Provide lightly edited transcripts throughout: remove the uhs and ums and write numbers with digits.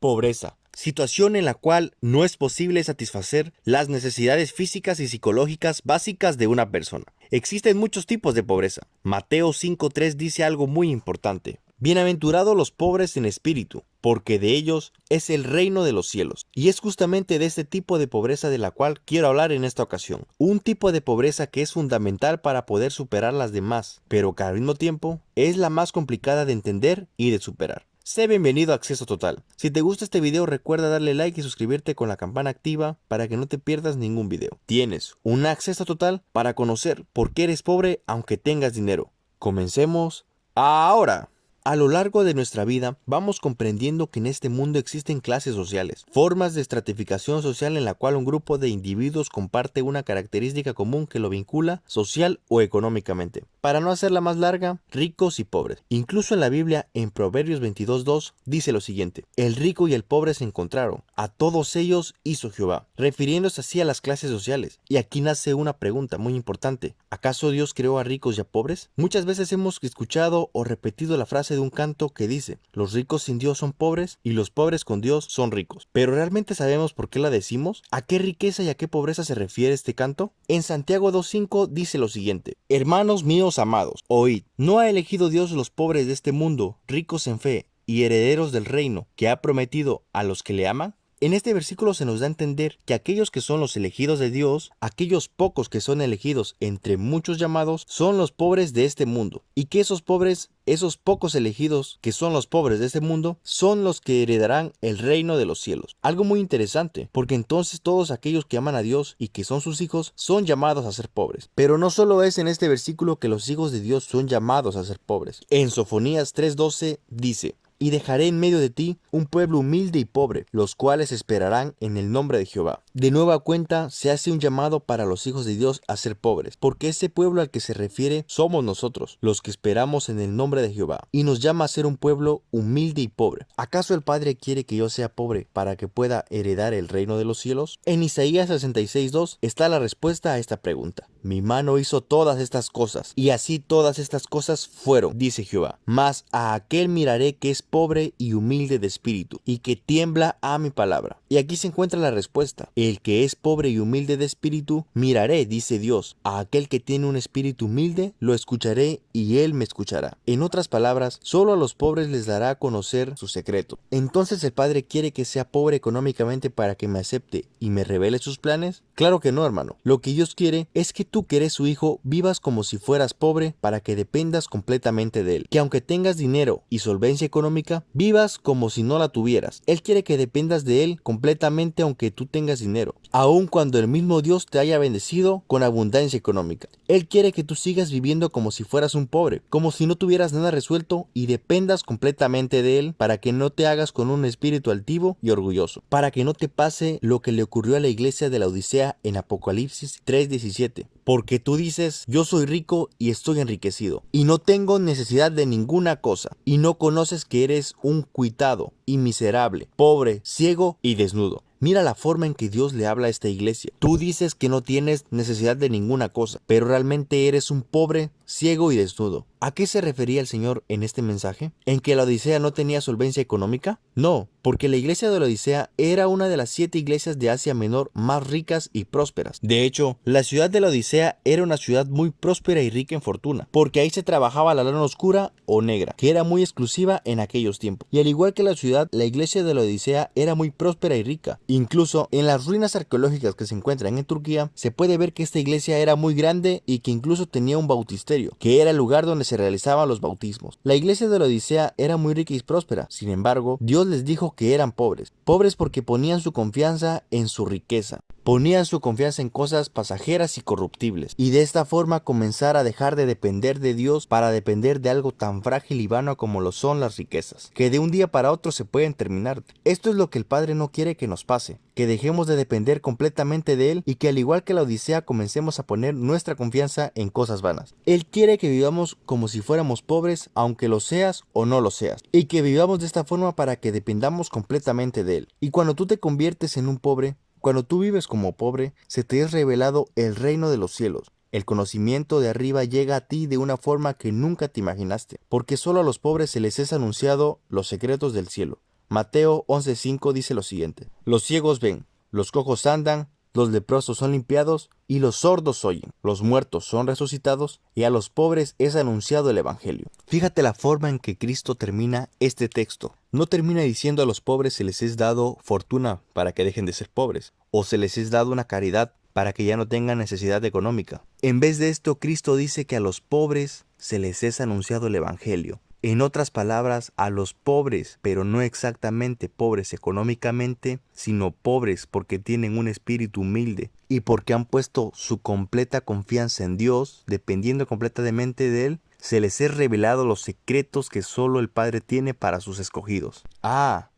Pobreza. Situación en la cual no es posible satisfacer las necesidades físicas y psicológicas básicas de una persona. Existen muchos tipos de pobreza. Mateo 5:3 dice algo muy importante. Bienaventurados los pobres en espíritu, porque de ellos es el reino de los cielos. Y es justamente de este tipo de pobreza de la cual quiero hablar en esta ocasión. Un tipo de pobreza que es fundamental para poder superar las demás, pero que al mismo tiempo es la más complicada de entender y de superar. Sé bienvenido a Acceso Total. Si te gusta este video, recuerda darle like y suscribirte con la campana activa para que no te pierdas ningún video. Tienes un acceso total para conocer por qué eres pobre aunque tengas dinero. Comencemos ahora. A lo largo de nuestra vida vamos comprendiendo que en este mundo existen clases sociales, formas de estratificación social en la cual un grupo de individuos comparte una característica común que lo vincula social o económicamente. Para no hacerla más larga, ricos y pobres. Incluso en la Biblia, en Proverbios 22:2, dice lo siguiente: el rico y el pobre se encontraron, a todos ellos hizo Jehová, refiriéndose así a las clases sociales. Y aquí nace una pregunta muy importante: ¿acaso Dios creó a ricos y a pobres? Muchas veces hemos escuchado o repetido la frase de un canto que dice: los ricos sin Dios son pobres y los pobres con Dios son ricos. ¿Pero realmente sabemos por qué la decimos? ¿A qué riqueza y a qué pobreza se refiere este canto? En Santiago 2:5 dice lo siguiente: hermanos míos amados, oíd, ¿no ha elegido Dios los pobres de este mundo, ricos en fe y herederos del reino que ha prometido a los que le aman? En este versículo se nos da a entender que aquellos que son los elegidos de Dios, aquellos pocos que son elegidos entre muchos llamados, son los pobres de este mundo, y que esos pobres, esos pocos elegidos que son los pobres de este mundo, son los que heredarán el reino de los cielos. Algo muy interesante, porque entonces todos aquellos que aman a Dios y que son sus hijos son llamados a ser pobres. Pero no solo es en este versículo que los hijos de Dios son llamados a ser pobres. En Sofonías 3:12 dice: y dejaré en medio de ti un pueblo humilde y pobre, los cuales esperarán en el nombre de Jehová. De nueva cuenta se hace un llamado para los hijos de Dios a ser pobres, porque ese pueblo al que se refiere somos nosotros, los que esperamos en el nombre de Jehová, y nos llama a ser un pueblo humilde y pobre. ¿Acaso el Padre quiere que yo sea pobre para que pueda heredar el reino de los cielos? En Isaías 66:2 está la respuesta a esta pregunta: mi mano hizo todas estas cosas, y así todas estas cosas fueron, dice Jehová. Mas a aquel miraré que es pobre y humilde de espíritu, y que tiembla a mi palabra. Y aquí se encuentra la respuesta: el que es pobre y humilde de espíritu, miraré, dice Dios. A aquel que tiene un espíritu humilde, lo escucharé y él me escuchará. En otras palabras, solo a los pobres les dará a conocer su secreto. Entonces, ¿el Padre quiere que sea pobre económicamente para que me acepte y me revele sus planes? Claro que no, hermano. Lo que Dios quiere es que tú, que eres su hijo, vivas como si fueras pobre para que dependas completamente de él. Que aunque tengas dinero y solvencia económica, vivas como si no la tuvieras. Él quiere que dependas de él completamente aunque tú tengas dinero, aun cuando el mismo Dios te haya bendecido con abundancia económica. Él quiere que tú sigas viviendo como si fueras un pobre, como si no tuvieras nada resuelto, y dependas completamente de él para que no te hagas con un espíritu altivo y orgulloso, para que no te pase lo que le ocurrió a la iglesia de la Odisea en Apocalipsis 3:17. Porque tú dices: yo soy rico y estoy enriquecido, y no tengo necesidad de ninguna cosa, y no conoces que eres un cuitado y miserable, pobre, ciego y desnudo. Mira la forma en que Dios le habla a esta iglesia. Tú dices que no tienes necesidad de ninguna cosa, pero realmente eres un pobre, ciego y desnudo. ¿A qué se refería el Señor en este mensaje? ¿En que la Odisea no tenía solvencia económica? No, porque la iglesia de la Odisea era una de las 7 iglesias de Asia Menor más ricas y prósperas. De hecho, la ciudad de la Odisea era una ciudad muy próspera y rica en fortuna, porque ahí se trabajaba la lana oscura o negra, que era muy exclusiva en aquellos tiempos. Y al igual que la ciudad, la iglesia de la Odisea era muy próspera y rica. Incluso en las ruinas arqueológicas que se encuentran en Turquía, se puede ver que esta iglesia era muy grande y que incluso tenía un bautisterio, que era el lugar donde se realizaban los bautismos. La iglesia de la Odisea era muy rica y próspera. Sin embargo, Dios les dijo que eran pobres. Pobres porque ponían su confianza en su riqueza. Ponían su confianza en cosas pasajeras y corruptibles, y de esta forma comenzar a dejar de depender de Dios para depender de algo tan frágil y vano como lo son las riquezas, que de un día para otro se pueden terminar. Esto es lo que el Padre no quiere que nos pase, que dejemos de depender completamente de Él y que al igual que la Odisea comencemos a poner nuestra confianza en cosas vanas. Él quiere que vivamos como si fuéramos pobres, aunque lo seas o no lo seas, y que vivamos de esta forma para que dependamos completamente de Él. Y cuando tú te conviertes en un pobre, cuando tú vives como pobre, se te es revelado el reino de los cielos. El conocimiento de arriba llega a ti de una forma que nunca te imaginaste, porque solo a los pobres se les es anunciado los secretos del cielo. Mateo 11:5 dice lo siguiente: los ciegos ven, los cojos andan, los leprosos son limpiados y los sordos oyen, los muertos son resucitados y a los pobres es anunciado el evangelio. Fíjate la forma en que Cristo termina este texto. No termina diciendo a los pobres se les es dado fortuna para que dejen de ser pobres, o se les es dado una caridad para que ya no tengan necesidad económica. En vez de esto, Cristo dice que a los pobres se les es anunciado el evangelio. En otras palabras, a los pobres, pero no exactamente pobres económicamente, sino pobres porque tienen un espíritu humilde y porque han puesto su completa confianza en Dios, dependiendo completamente de Él, se les es revelado los secretos que solo el Padre tiene para sus escogidos.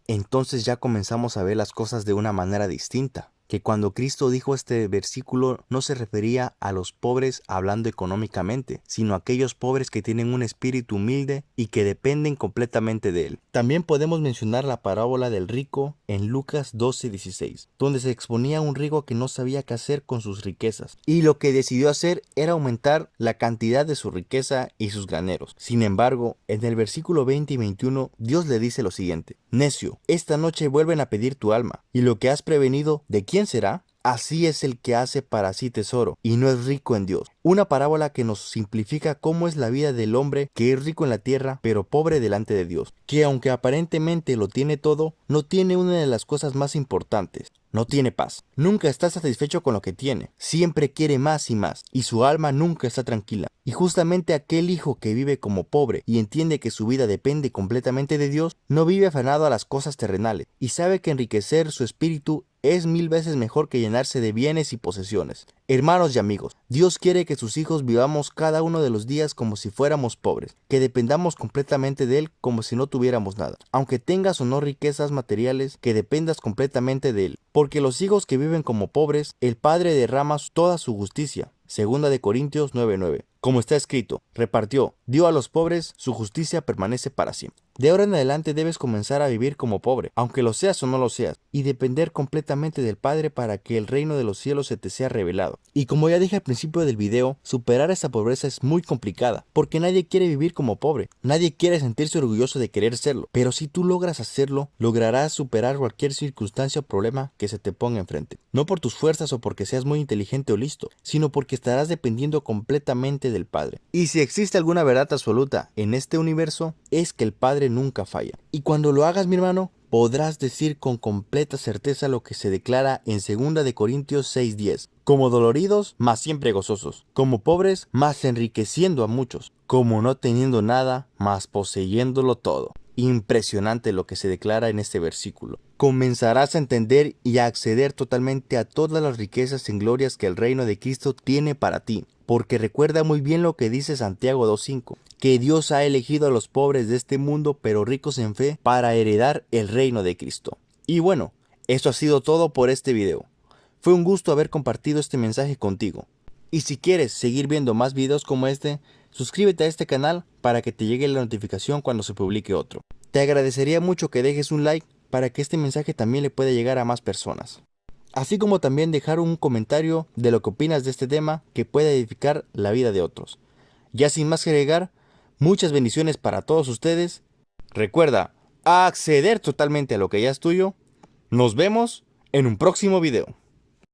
Entonces ya comenzamos a ver las cosas de una manera distinta. Que cuando Cristo dijo este versículo no se refería a los pobres hablando económicamente, sino a aquellos pobres que tienen un espíritu humilde y que dependen completamente de Él. También podemos mencionar la parábola del rico en Lucas 12:16, donde se exponía a un rico que no sabía qué hacer con sus riquezas, y lo que decidió hacer era aumentar la cantidad de su riqueza y sus graneros. Sin embargo, en el versículo 20 y 21, Dios le dice lo siguiente: necio, esta noche vuelven a pedir tu alma, y lo que has prevenido, ¿de quién será? Así es el que hace para sí tesoro y no es rico en Dios. Una parábola que nos simplifica cómo es la vida del hombre que es rico en la tierra pero pobre delante de Dios, que aunque aparentemente lo tiene todo, no tiene una de las cosas más importantes. No tiene paz. Nunca está satisfecho con lo que tiene. Siempre quiere más y más, y su alma nunca está tranquila. Y justamente aquel hijo que vive como pobre y entiende que su vida depende completamente de Dios, no vive afanado a las cosas terrenales, y sabe que enriquecer su espíritu es 1000 veces mejor que llenarse de bienes y posesiones. Hermanos y amigos, Dios quiere que sus hijos vivamos cada uno de los días como si fuéramos pobres, que dependamos completamente de Él como si no tuviéramos nada. Aunque tengas o no riquezas materiales, que dependas completamente de Él. Porque los hijos que viven como pobres, el Padre derrama toda su justicia. Segunda de Corintios 9:9. Como está escrito, repartió, dio a los pobres, su justicia permanece para siempre. De ahora en adelante debes comenzar a vivir como pobre, aunque lo seas o no lo seas, y depender completamente del Padre para que el reino de los cielos se te sea revelado. Y como ya dije al principio del video, superar esta pobreza es muy complicada, porque nadie quiere vivir como pobre, nadie quiere sentirse orgulloso de querer serlo, pero si tú logras hacerlo, lograrás superar cualquier circunstancia o problema que se te ponga enfrente. No por tus fuerzas o porque seas muy inteligente o listo, sino porque estarás dependiendo completamente del Padre. Y si existe alguna verdad absoluta en este universo, es que el Padre nunca falla. Y cuando lo hagas, mi hermano, podrás decir con completa certeza lo que se declara en 2 de Corintios 6:10. Como doloridos, mas siempre gozosos. Como pobres, mas enriqueciendo a muchos. Como no teniendo nada, mas poseyéndolo todo. Impresionante lo que se declara en este versículo. Comenzarás a entender y a acceder totalmente a todas las riquezas y glorias que el reino de Cristo tiene para ti. Porque recuerda muy bien lo que dice Santiago 2:5, que Dios ha elegido a los pobres de este mundo, pero ricos en fe, para heredar el reino de Cristo. Y bueno, eso ha sido todo por este video. Fue un gusto haber compartido este mensaje contigo. Y si quieres seguir viendo más videos como este, suscríbete a este canal para que te llegue la notificación cuando se publique otro. Te agradecería mucho que dejes un like para que este mensaje también le pueda llegar a más personas. Así como también dejar un comentario de lo que opinas de este tema que pueda edificar la vida de otros. Ya sin más que agregar, muchas bendiciones para todos ustedes. Recuerda acceder totalmente a lo que ya es tuyo. Nos vemos en un próximo video.